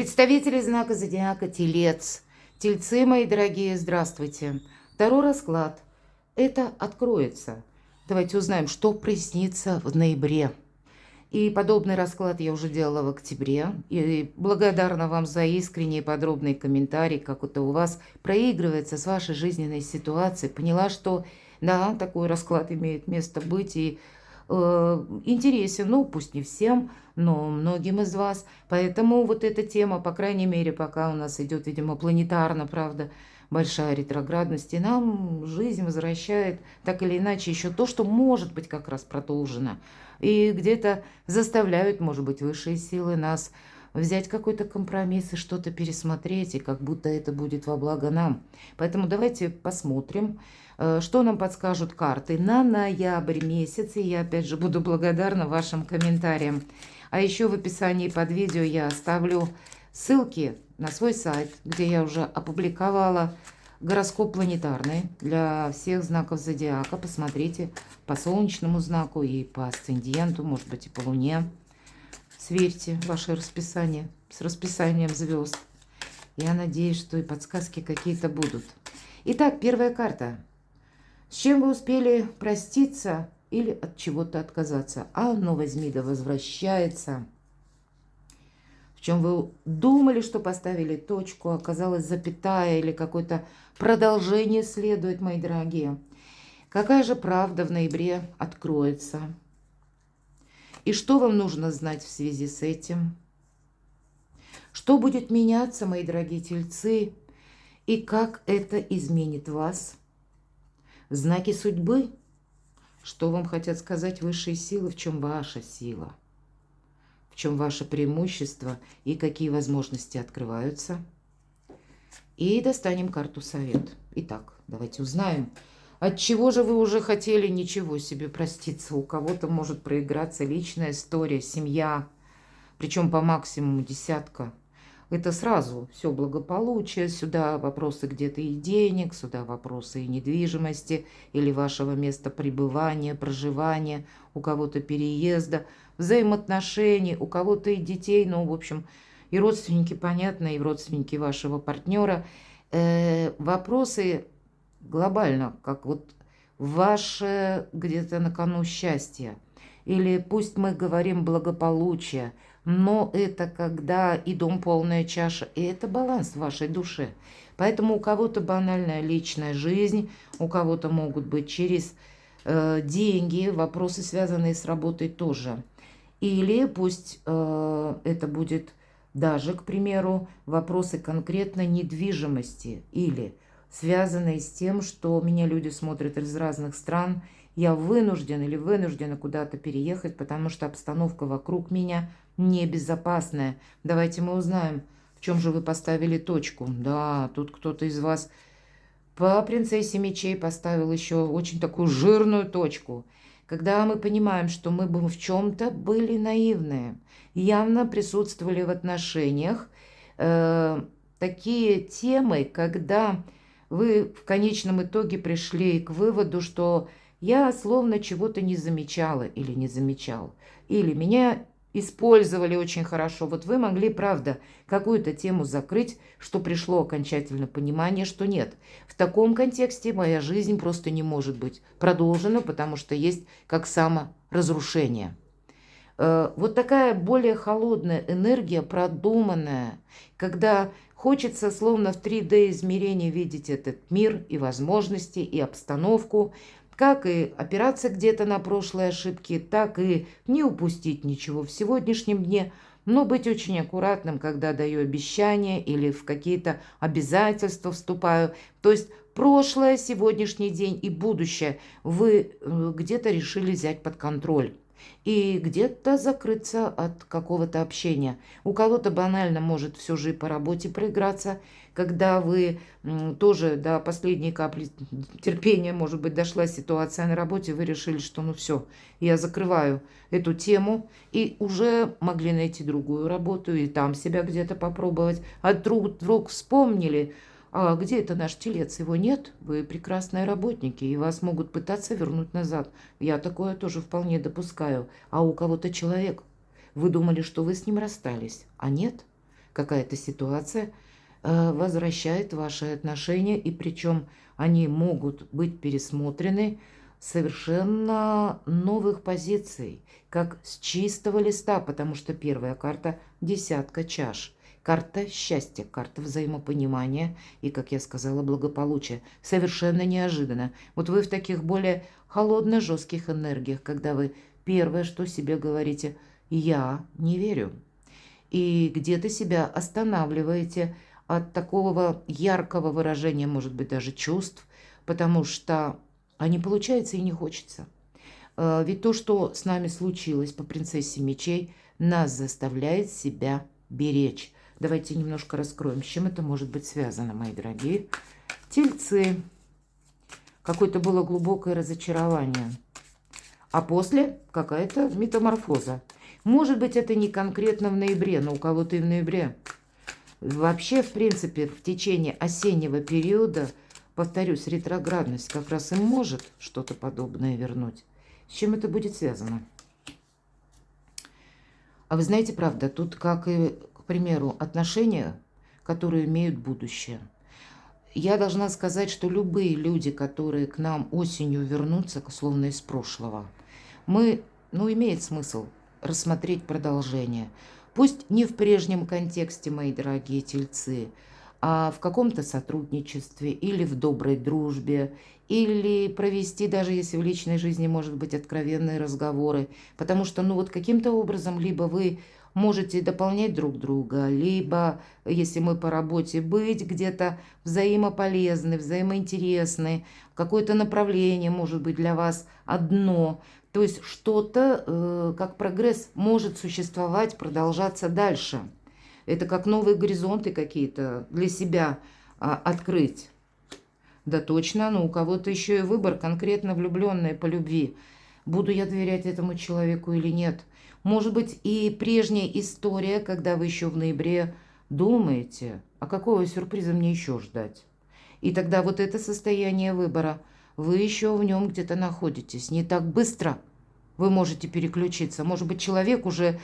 Представители знака зодиака Телец. Тельцы, мои дорогие, здравствуйте. Второй расклад. Это откроется. Давайте узнаем, что прояснится в ноябре. И подобный расклад я уже делала в октябре. И благодарна вам за искренние подробные комментарии, как это у вас проигрывается с вашей жизненной ситуацией. Поняла, что да, такой расклад имеет место быть и интересен, ну пусть не всем, но многим из вас. Поэтому вот эта тема, по крайней мере, пока у нас идет, видимо, планетарно, правда, большая ретроградность, и нам жизнь возвращает так или иначе еще то, что может быть как раз продолжено. И где-то заставляют, может быть, высшие силы нас взять какой-то компромисс и что-то пересмотреть, и как будто это будет во благо нам. Поэтому давайте посмотрим, что нам подскажут карты на ноябрь месяц. И я опять же буду благодарна вашим комментариям. А еще в описании под видео я оставлю ссылки на свой сайт, где я уже опубликовала гороскоп планетарный для всех знаков зодиака. Посмотрите по солнечному знаку и по асценденту, может быть и по луне. Сверьте ваше расписание с расписанием звезд. Я надеюсь, что и подсказки какие-то будут. Итак, первая карта. С чем вы успели проститься или от чего-то отказаться? А ну возьми да возвращается. В чем вы думали, что поставили точку, оказалось запятая или какое-то продолжение следует, мои дорогие. Какая же правда в ноябре откроется? И что вам нужно знать в связи с этим? Что будет меняться, мои дорогие тельцы? И как это изменит вас? Знаки судьбы? Что вам хотят сказать высшие силы? В чем ваша сила? В чем ваше преимущество? И какие возможности открываются? И достанем карту совет. Итак, давайте узнаем. От чего же вы уже хотели ничего себе проститься? У кого-то может проиграться личная история, семья, причем по максимуму десятка. Это сразу все благополучие, сюда вопросы где-то и денег, сюда вопросы и недвижимости, или вашего места пребывания, проживания, у кого-то переезда, взаимоотношений, у кого-то и детей, ну, в общем, и родственники, понятно, и родственники вашего партнера. Вопросы глобально, как вот ваше где-то на кону счастье, или пусть мы говорим благополучие, но это когда и дом полная чаша, и это баланс в вашей душе. Поэтому у кого-то банальная личная жизнь, у кого-то могут быть через деньги, вопросы, связанные с работой тоже. Или пусть это будет даже, к примеру, вопросы конкретно недвижимости, или связанные с тем, что меня люди смотрят из разных стран, я вынужден или вынуждена куда-то переехать, потому что обстановка вокруг меня небезопасная. Давайте мы узнаем, в чем же вы поставили точку. Да, тут кто-то из вас по принцессе мечей поставил еще очень такую жирную точку. Когда мы понимаем, что мы бы в чем-то были наивные, явно присутствовали в отношениях, такие темы, когда вы в конечном итоге пришли к выводу, что я словно чего-то не замечала или не замечал, или меня использовали очень хорошо. Вот вы могли, правда, какую-то тему закрыть, что пришло окончательно понимание, что нет. В таком контексте моя жизнь просто не может быть продолжена, потому что есть как саморазрушение. Вот такая более холодная энергия, продуманная, когда хочется словно в 3D измерении видеть этот мир и возможности, и обстановку, как и опираться где-то на прошлые ошибки, так и не упустить ничего в сегодняшнем дне, но быть очень аккуратным, когда даю обещания или в какие-то обязательства вступаю. То есть прошлое, сегодняшний день и будущее вы где-то решили взять под контроль. И где-то закрыться от какого-то общения. У кого-то банально может все же и по работе проиграться, когда вы тоже до последней капли терпения, может быть, дошла ситуация на работе, вы решили, что ну все, я закрываю эту тему, и уже могли найти другую работу, и там себя где-то попробовать. А вдруг вспомнили, а где это наш телец? Его нет? Вы прекрасные работники, и вас могут пытаться вернуть назад. Я такое тоже вполне допускаю. А у кого-то человек. Вы думали, что вы с ним расстались, а нет? какая-то ситуация возвращает ваши отношения, и причем они могут быть пересмотрены совершенно новых позиций, как с чистого листа, потому что первая карта – десятка чаш. Карта счастья, карта взаимопонимания и, как я сказала, благополучия. Совершенно неожиданно. Вот вы в таких более холодно-жестких энергиях, когда вы первое, что себе говорите: «Я не верю». И где-то себя останавливаете от такого яркого выражения, может быть, даже чувств, потому что не получается и не хочется. Ведь то, что с нами случилось по принцессе мечей, нас заставляет себя беречь. Давайте немножко раскроем, с чем это может быть связано, мои дорогие. Тельцы. Какое-то было глубокое разочарование. А после какая-то метаморфоза. Может быть, это не конкретно в ноябре, но у кого-то и в ноябре. Вообще, в принципе, в течение осеннего периода, повторюсь, ретроградность как раз и может что-то подобное вернуть. С чем это будет связано? А вы знаете, правда, тут, как и, к примеру, отношения, которые имеют будущее. Я должна сказать, что любые люди, которые к нам осенью вернутся, словно из прошлого, имеет смысл рассмотреть продолжение. Пусть не в прежнем контексте, мои дорогие тельцы, а в каком-то сотрудничестве или в доброй дружбе, или провести, даже если в личной жизни, может быть, откровенные разговоры. Потому что, каким-то образом либо вы можете дополнять друг друга, либо, если мы по работе, быть где-то взаимополезны, взаимоинтересны, какое-то направление может быть для вас одно. То есть что-то, как прогресс, может существовать, продолжаться дальше. Это как новые горизонты какие-то для себя открыть. Да точно, у кого-то еще и выбор, конкретно влюбленные по любви. Буду я доверять этому человеку или нет? Может быть, и прежняя история, когда вы еще в ноябре думаете, а какого сюрприза мне еще ждать? И тогда вот это состояние выбора, вы еще в нем где-то находитесь. Не так быстро вы можете переключиться. Может быть, человек уже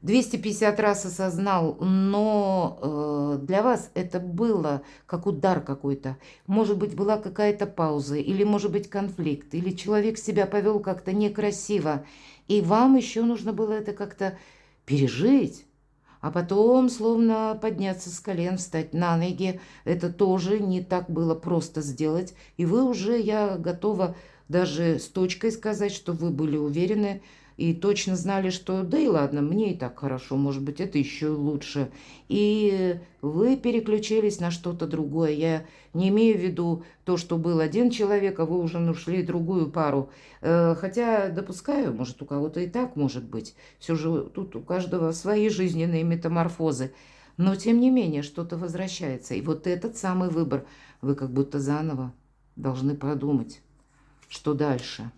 250 раз осознал, но для вас это было как удар какой-то. Может быть, была какая-то пауза, или, может быть, конфликт, или человек себя повел как-то некрасиво, и вам еще нужно было это как-то пережить, а потом словно подняться с колен, встать на ноги. Это тоже не так было просто сделать, и вы уже, я готова даже с точкой сказать, что вы были уверены, и точно знали, что да и ладно, мне и так хорошо, может быть, это еще лучше. И вы переключились на что-то другое. Я не имею в виду то, что был один человек, а вы уже нашли другую пару. Хотя допускаю, может, у кого-то и так может быть. Все же тут у каждого свои жизненные метаморфозы. Но, тем не менее, что-то возвращается. И вот этот самый выбор вы как будто заново должны продумать, что дальше.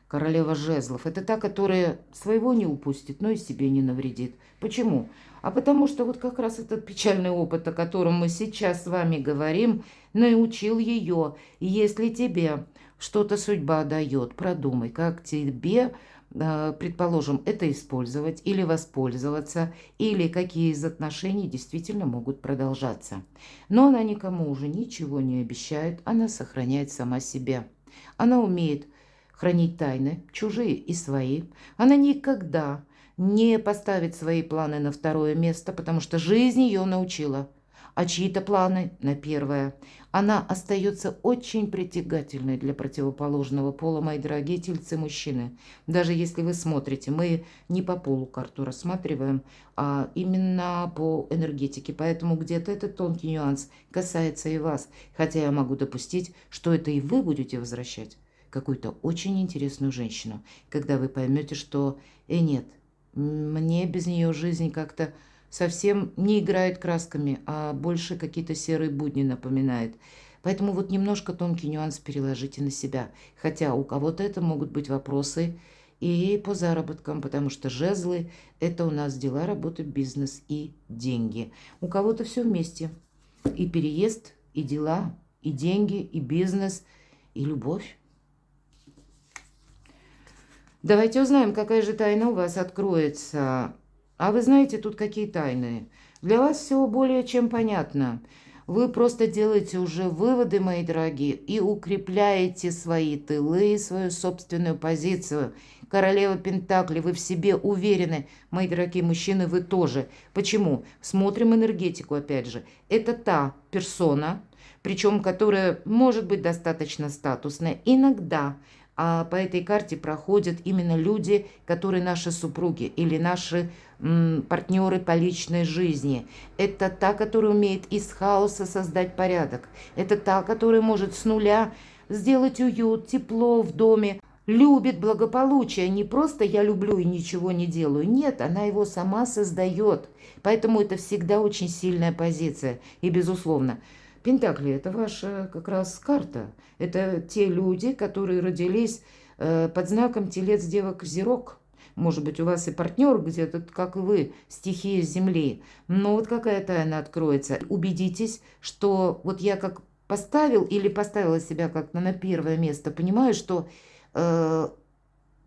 Королева жезлов. Это та, которая своего не упустит, но и себе не навредит. Почему? А потому что вот как раз этот печальный опыт, о котором мы сейчас с вами говорим, научил ее. Если тебе что-то судьба дает, продумай, как тебе, предположим, это использовать или воспользоваться, или какие из отношений действительно могут продолжаться. Но она никому уже ничего не обещает, она сохраняет сама себя. Она умеет хранить тайны, чужие и свои. Она никогда не поставит свои планы на второе место, потому что жизнь ее научила, а чьи-то планы на первое. Она остается очень притягательной для противоположного пола, мои дорогие тельцы мужчины. Даже если вы смотрите, мы не по полу карту рассматриваем, а именно по энергетике. Поэтому где-то этот тонкий нюанс касается и вас. Хотя я могу допустить, что это и вы будете возвращать какую-то очень интересную женщину, когда вы поймете, что нет, мне без нее жизнь как-то совсем не играет красками, а больше какие-то серые будни напоминает. Поэтому вот немножко тонкий нюанс переложите на себя. Хотя у кого-то это могут быть вопросы и по заработкам, потому что жезлы – это у нас дела, работа, бизнес и деньги. У кого-то все вместе. И переезд, и дела, и деньги, и бизнес, и любовь. Давайте узнаем, какая же тайна у вас откроется А вы знаете, тут какие тайны? Для вас все более чем понятно. Вы просто делаете уже выводы, мои дорогие, и укрепляете свои тылы, свою собственную позицию. Королева Пентакли, вы в себе уверены, мои дорогие мужчины, вы тоже. Почему? Смотрим энергетику, опять же. Это та персона, причем которая может быть достаточно статусная. Иногда по этой карте проходят именно люди, которые наши супруги или наши партнеры по личной жизни. Это та, которая умеет из хаоса создать порядок. Это та, которая может с нуля сделать уют, тепло в доме. Любит благополучие. Не просто я люблю и ничего не делаю. Нет, она его сама создает. Поэтому это всегда очень сильная позиция. И безусловно, Пентакли – это ваша как раз карта. Это те люди, которые родились под знаком Телец, Дева, Козерог. Может быть, у вас и партнер где-то, как и вы, стихия Земли. Но вот какая тайна откроется. Убедитесь, что вот я как поставил или поставила себя как-то на первое место, понимаю, что,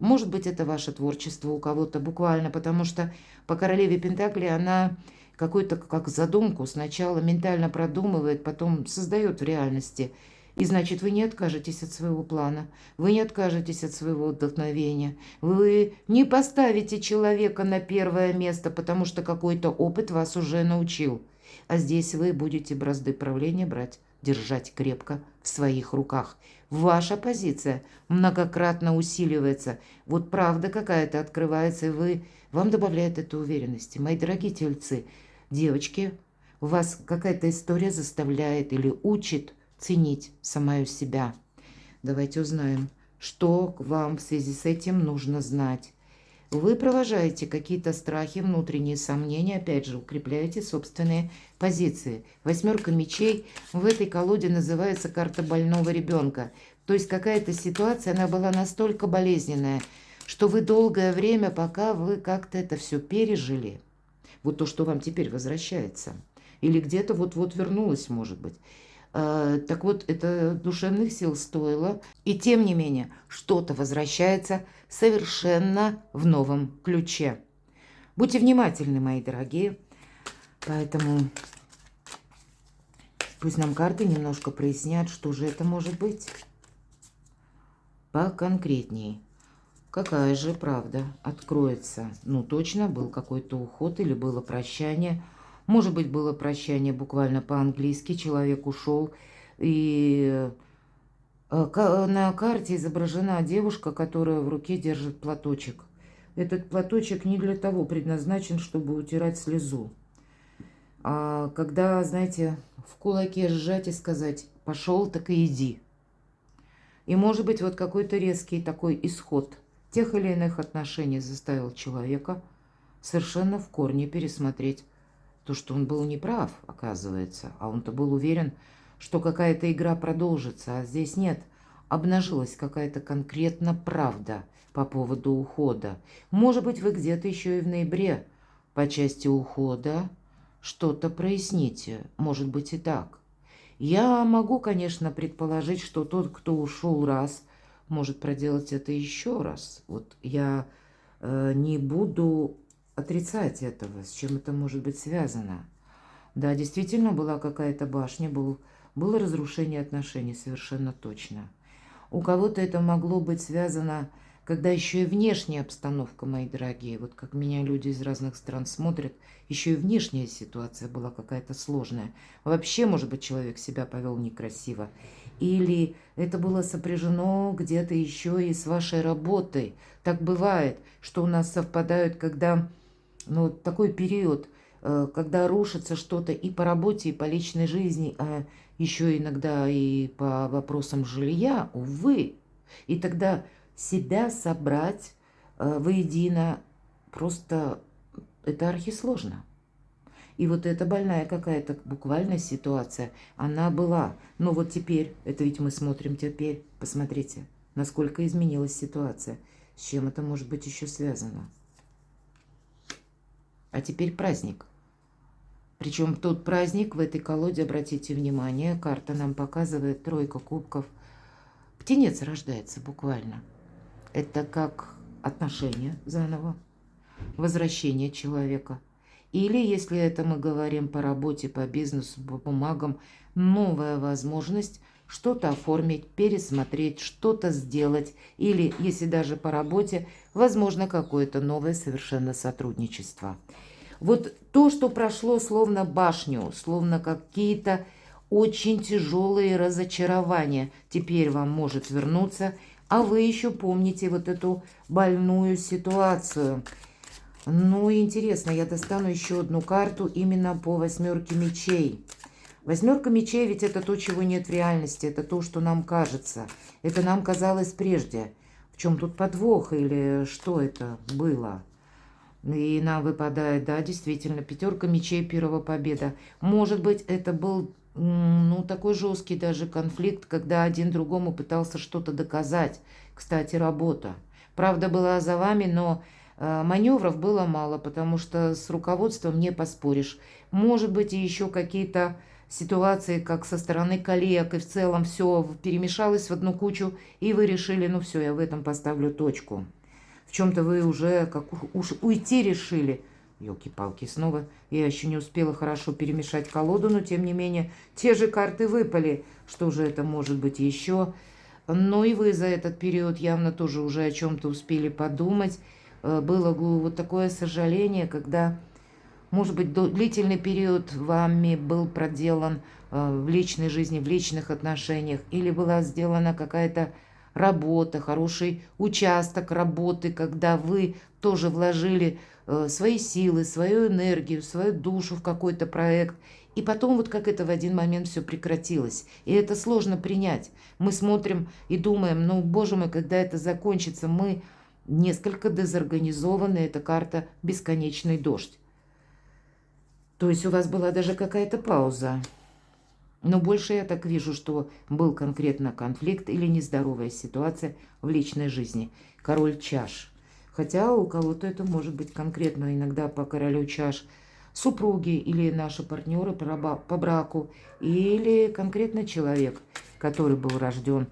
может быть, это ваше творчество у кого-то буквально, потому что по королеве Пентакли она какую-то как задумку сначала ментально продумывает, потом создает в реальности. И значит, вы не откажетесь от своего плана, вы не откажетесь от своего вдохновения, вы не поставите человека на первое место, потому что какой-то опыт вас уже научил. А здесь вы будете бразды правления брать, держать крепко в своих руках. Ваша позиция многократно усиливается. Вот правда какая-то открывается, и вам добавляет это уверенности. Мои дорогие тельцы, девочки, вас какая-то история заставляет или учит ценить самую себя. Давайте узнаем, что вам в связи с этим нужно знать. Вы провожаете какие-то страхи, внутренние сомнения, опять же, укрепляете собственные позиции. Восьмерка мечей в этой колоде называется карта больного ребенка. То есть какая-то ситуация, она была настолько болезненная, что вы долгое время, пока вы как-то это все пережили, вот то, что вам теперь возвращается, или где-то вот-вот вернулось, может быть. Так вот, это душевных сил стоило. И тем не менее, что-то возвращается совершенно в новом ключе. Будьте внимательны, мои дорогие. Поэтому пусть нам карты немножко прояснят, что же это может быть. Поконкретней. Какая же правда откроется? Ну, точно был какой-то уход или было прощание. Может быть, было прощание буквально по-английски. Человек ушел, и на карте изображена девушка, которая в руке держит платочек. Этот платочек не для того предназначен, чтобы утирать слезу. А когда, знаете, в кулаке сжать и сказать «пошел, так и иди». И, может быть, вот какой-то резкий такой исход тех или иных отношений заставил человека совершенно в корне пересмотреть то, что он был неправ, оказывается, а он-то был уверен, что какая-то игра продолжится, а здесь нет. Обнажилась какая-то конкретно правда по поводу ухода. Может быть, вы где-то еще и в ноябре по части ухода что-то проясните. Может быть и так. Я могу, конечно, предположить, что тот, кто ушел раз, может проделать это еще раз. Вот я не буду отрицать этого, с чем это может быть связано. Да, действительно была какая-то башня, было разрушение отношений, совершенно точно. У кого-то это могло быть связано, когда еще и внешняя обстановка, мои дорогие, вот как меня люди из разных стран смотрят, еще и внешняя ситуация была какая-то сложная. Вообще, может быть, человек себя повел некрасиво. Или это было сопряжено где-то еще и с вашей работой. Так бывает, что у нас совпадают, когда такой период, когда рушится что-то и по работе, и по личной жизни, а еще иногда и по вопросам жилья, увы. И тогда себя собрать воедино просто это архисложно. И вот эта больная какая-то буквальная ситуация, она была. Но вот теперь, это ведь мы смотрим теперь, посмотрите, насколько изменилась ситуация, с чем это может быть еще связано. А теперь праздник. Причем тот праздник в этой колоде, обратите внимание, карта нам показывает тройка кубков. Птенец рождается буквально. Это как отношения заново. возвращение человека. Или, если это мы говорим по работе, по бизнесу, по бумагам, новая возможность что-то оформить, пересмотреть, что-то сделать. Или, если даже по работе, возможно, какое-то новое совершенно сотрудничество. Вот то, что прошло словно башню, словно какие-то очень тяжелые разочарования, теперь вам может вернуться, а вы еще помните вот эту больную ситуацию. Ну, интересно, я достану еще одну карту именно по 8 мечей. 8 мечей ведь это то, чего нет в реальности, это то, что нам кажется. Это нам казалось прежде. В чем тут подвох или что это было? И нам выпадает, да, действительно, 5 мечей, первая победа. Может быть, это был, ну, такой жесткий даже конфликт, когда один другому пытался что-то доказать. Кстати, работа. Правда была за вами, но маневров было мало, потому что с руководством не поспоришь. Может быть, и еще какие-то ситуации, как со стороны коллег, и в целом все перемешалось в одну кучу, и вы решили, ну все, я в этом поставлю точку. В чем-то вы уже как уж уйти решили. Ёлки-палки, снова я еще не успела хорошо перемешать колоду, но тем не менее те же карты выпали. Что же это может быть еще? Но и вы за этот период явно тоже уже о чем-то успели подумать. Было вот такое сожаление, когда, может быть, длительный период вами был проделан в личной жизни, в личных отношениях, или была сделана какая-то работа, хороший участок работы, когда вы тоже вложили свои силы, свою энергию, свою душу в какой-то проект, и потом вот как это в один момент все прекратилось. И это сложно принять. Мы смотрим и думаем, ну, боже мой, когда это закончится, мы несколько дезорганизованы, это карта «Бесконечный дождь». То есть у вас была даже какая-то пауза. Но больше я так вижу, что был конкретно конфликт или нездоровая ситуация в личной жизни. Король чаш. Хотя у кого-то это может быть конкретно иногда по королю чаш супруги или наши партнеры по браку, или конкретно человек, который был рожден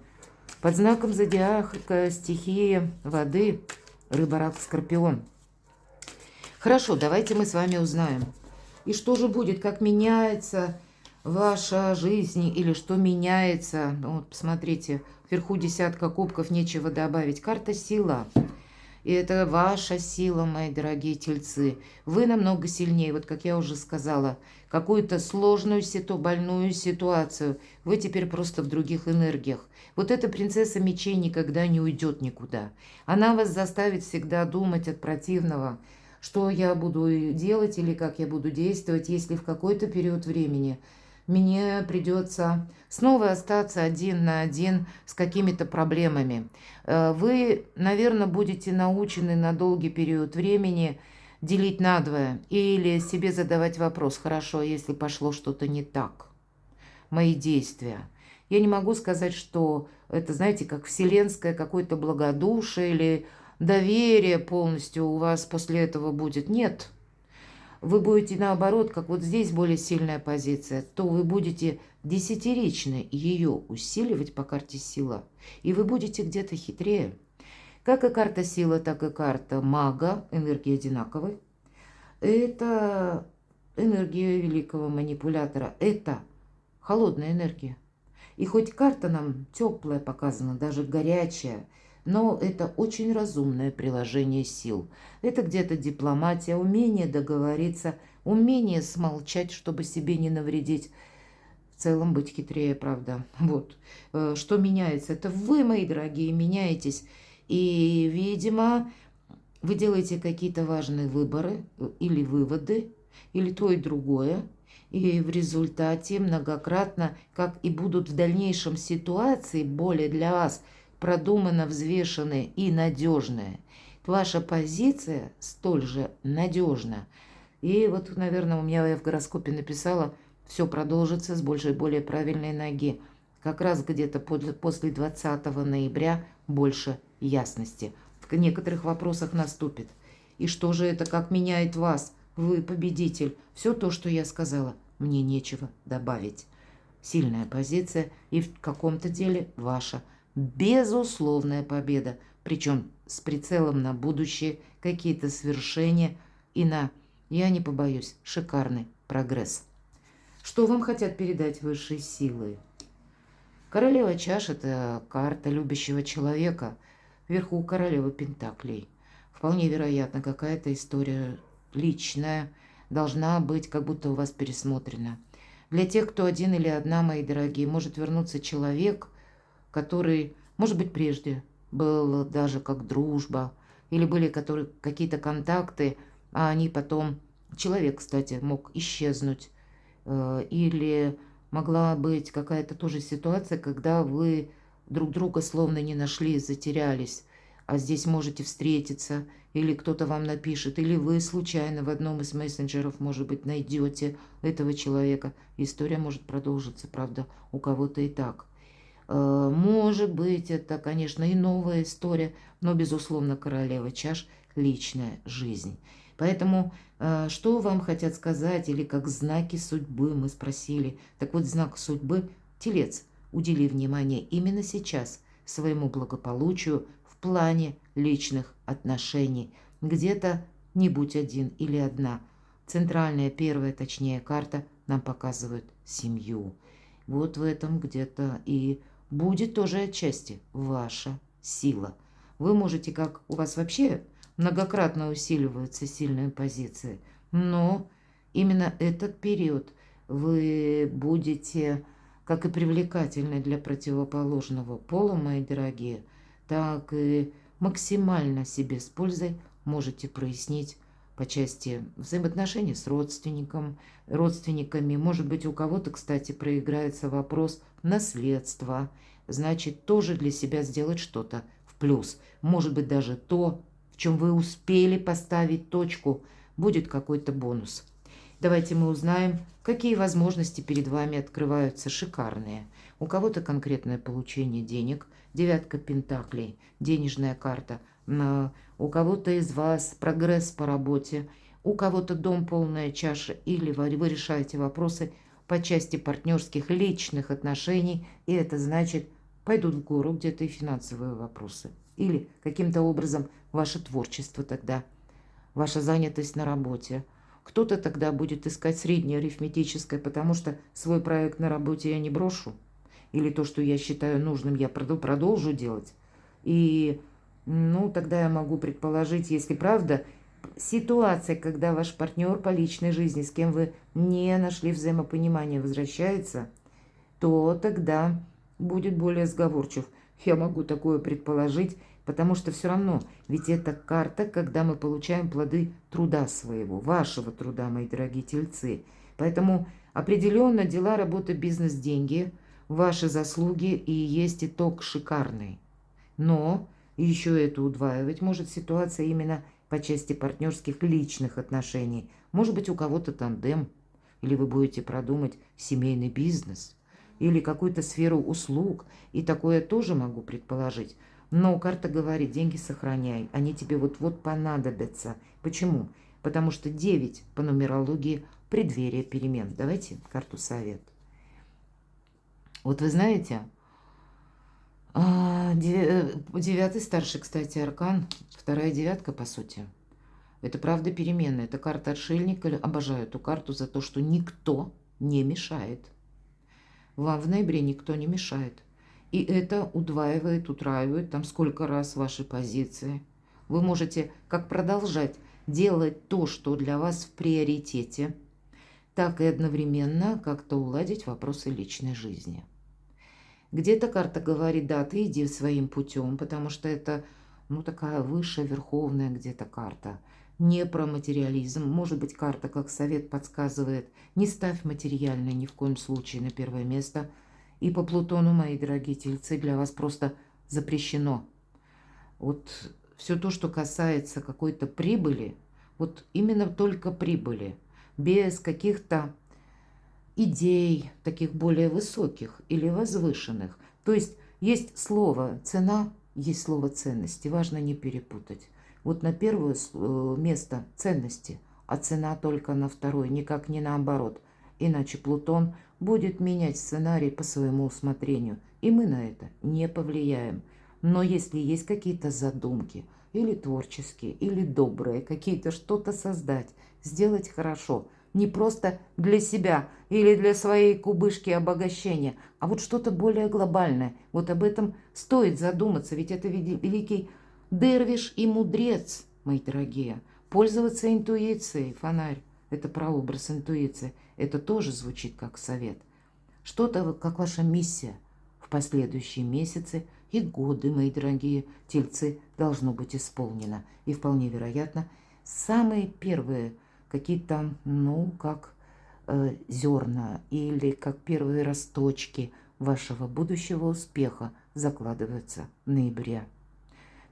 под знаком зодиака стихии воды, рыба, рак, скорпион. Хорошо, давайте мы с вами узнаем. И что же будет, как меняется ваша жизнь или что меняется. Вот, посмотрите, вверху десятка кубков, нечего добавить. Карта сила. И это ваша сила, мои дорогие тельцы. Вы намного сильнее. Вот как я уже сказала, какую-то сложную, больную ситуацию. Вы теперь просто в других энергиях. Вот эта принцесса мечей никогда не уйдет никуда. Она вас заставит всегда думать от противного, что я буду делать или как я буду действовать, если в какой-то период времени мне придется снова остаться один на один с какими-то проблемами. Вы, наверное, будете научены на долгий период времени делить надвое или себе задавать вопрос: хорошо, если пошло что-то не так, мои действия. Я не могу сказать, что это, знаете, как вселенское какое-то благодушие или доверие полностью у вас после этого будет. Нет. Вы будете наоборот, как вот здесь более сильная позиция, то вы будете десятирично ее усиливать по карте сила, и вы будете где-то хитрее. Как и карта сила, так и карта мага, энергии одинаковой. Это энергия великого манипулятора, это холодная энергия. И хоть карта нам теплая показана, даже горячая, но это очень разумное приложение сил. Это где-то дипломатия, умение договориться, умение смолчать, чтобы себе не навредить. В целом быть хитрее, правда. Вот. Что меняется? Это вы, мои дорогие, меняетесь. И, видимо, вы делаете какие-то важные выборы или выводы, или то и другое. И в результате многократно, как и будут в дальнейшем ситуации, более для вас продуманно, взвешенные и надежные, ваша позиция столь же надежна. И вот, наверное, у меня я в гороскопе написала, все продолжится с большей, более правильной ноги. Как раз где-то после 20 ноября больше ясности. В некоторых вопросах наступит. И что же это, как меняет вас? Вы победитель. Все то, что я сказала, мне нечего добавить. Сильная позиция и в каком-то деле ваша безусловная победа. Причем с прицелом на будущее, какие-то свершения и на, я не побоюсь, шикарный прогресс. Что вам хотят передать высшие силы? Королева чаш – это карта любящего человека. Вверху королева пентаклей. Вполне вероятно, какая-то история личная должна быть как будто у вас пересмотрена. Для тех, кто один или одна, мои дорогие, может вернуться человек, который, может быть, прежде был даже как дружба, или были какие-то контакты, а они потом... Человек, кстати, мог исчезнуть, или могла быть какая-то тоже ситуация, когда вы друг друга словно не нашли, затерялись, а здесь можете встретиться, или кто-то вам напишет, или вы случайно в одном из мессенджеров, может быть, найдете этого человека. История может продолжиться, правда, у кого-то и так. Может быть, это, конечно, и новая история, но, безусловно, королева чаш – личная жизнь. Поэтому, что вам хотят сказать, или как знаки судьбы, мы спросили. Так вот, знак судьбы – Телец. Удели внимание именно сейчас своему благополучию в плане личных отношений. Где-то не будь один или одна. Центральная, первая, точнее, карта нам показывает семью. Вот в этом где-то и будет тоже отчасти ваша сила. Вы можете, как у вас вообще многократно усиливаются сильные позиции, но именно этот период вы будете, как и привлекательны для противоположного пола, мои дорогие, так и максимально себе с пользой можете прояснить по части взаимоотношений с родственниками. Может быть, у кого-то, кстати, проиграется вопрос наследства. Значит, тоже для себя сделать что-то в плюс. Может быть, даже то, в чем вы успели поставить точку, будет какой-то бонус. Давайте мы узнаем, какие возможности перед вами открываются шикарные. У кого-то конкретное получение денег, девятка пентаклей, денежная карта. У кого-то из вас прогресс по работе, у кого-то дом полная чаша, или вы решаете вопросы по части партнерских личных отношений, и это значит, пойдут в гору где-то и финансовые вопросы. Или каким-то образом ваше творчество тогда, ваша занятость на работе. Кто-то тогда будет искать среднее арифметическое, потому что свой проект на работе я не брошу. Или то, что я считаю нужным, я продолжу делать. И, тогда я могу предположить, если правда, ситуация, когда ваш партнер по личной жизни, с кем вы не нашли взаимопонимания, возвращается, то тогда будет более сговорчив. Я могу такое предположить, потому что все равно, ведь это карта, когда мы получаем плоды труда своего, вашего труда, мои дорогие тельцы. Поэтому определенно дела, работа, бизнес, деньги, ваши заслуги и есть итог шикарный. Но еще это удваивать может ситуация именно по части партнерских личных отношений. Может быть, у кого-то тандем, или вы будете продумать семейный бизнес, или какую-то сферу услуг, и такое тоже могу предположить. Но карта говорит, деньги сохраняй, они тебе вот-вот понадобятся. Почему? Потому что 9 по нумерологии – преддверие перемен. Давайте карту совет. Вот вы знаете, 9-й старший, кстати, аркан, вторая девятка, по сути. Это правда переменная, это карта отшельника. Обожаю эту карту за то, что никто не мешает. Вам в ноябре никто не мешает. И это удваивает, утраивает там сколько раз ваши позиции. Вы можете как продолжать делать то, что для вас в приоритете, так и одновременно как-то уладить вопросы личной жизни. Где-то карта говорит, да, ты иди своим путем, потому что это, такая высшая, верховная где-то карта. Не про материализм. Может быть, карта, как совет, подсказывает, не ставь материальное ни в коем случае на первое место. И по Плутону, мои дорогие тельцы, для вас просто запрещено. Вот все то, что касается какой-то прибыли, вот именно только прибыли, без каких-то идей таких более высоких или возвышенных. То есть слово «цена», есть слово «ценности». Важно не перепутать. Вот на первое место ценности, а цена только на второе, никак не наоборот. Иначе Плутон будет менять сценарий по своему усмотрению, и мы на это не повлияем. Но если есть какие-то задумки, или творческие, или добрые, какие-то что-то создать, сделать хорошо. Не просто для себя или для своей кубышки обогащения, а вот что-то более глобальное. Вот об этом стоит задуматься, ведь это великий дервиш и мудрец, мои дорогие. Пользоваться интуицией, фонарь, это прообраз интуиции, это тоже звучит как совет. Что-то как ваша миссия в последующие месяцы и годы, мои дорогие тельцы, должно быть исполнено. И вполне вероятно, самые первые какие-то, ну, как зерна или как первые росточки вашего будущего успеха закладываются в ноябре.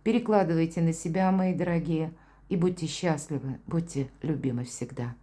Перекладывайте на себя, мои дорогие, и будьте счастливы, будьте любимы всегда.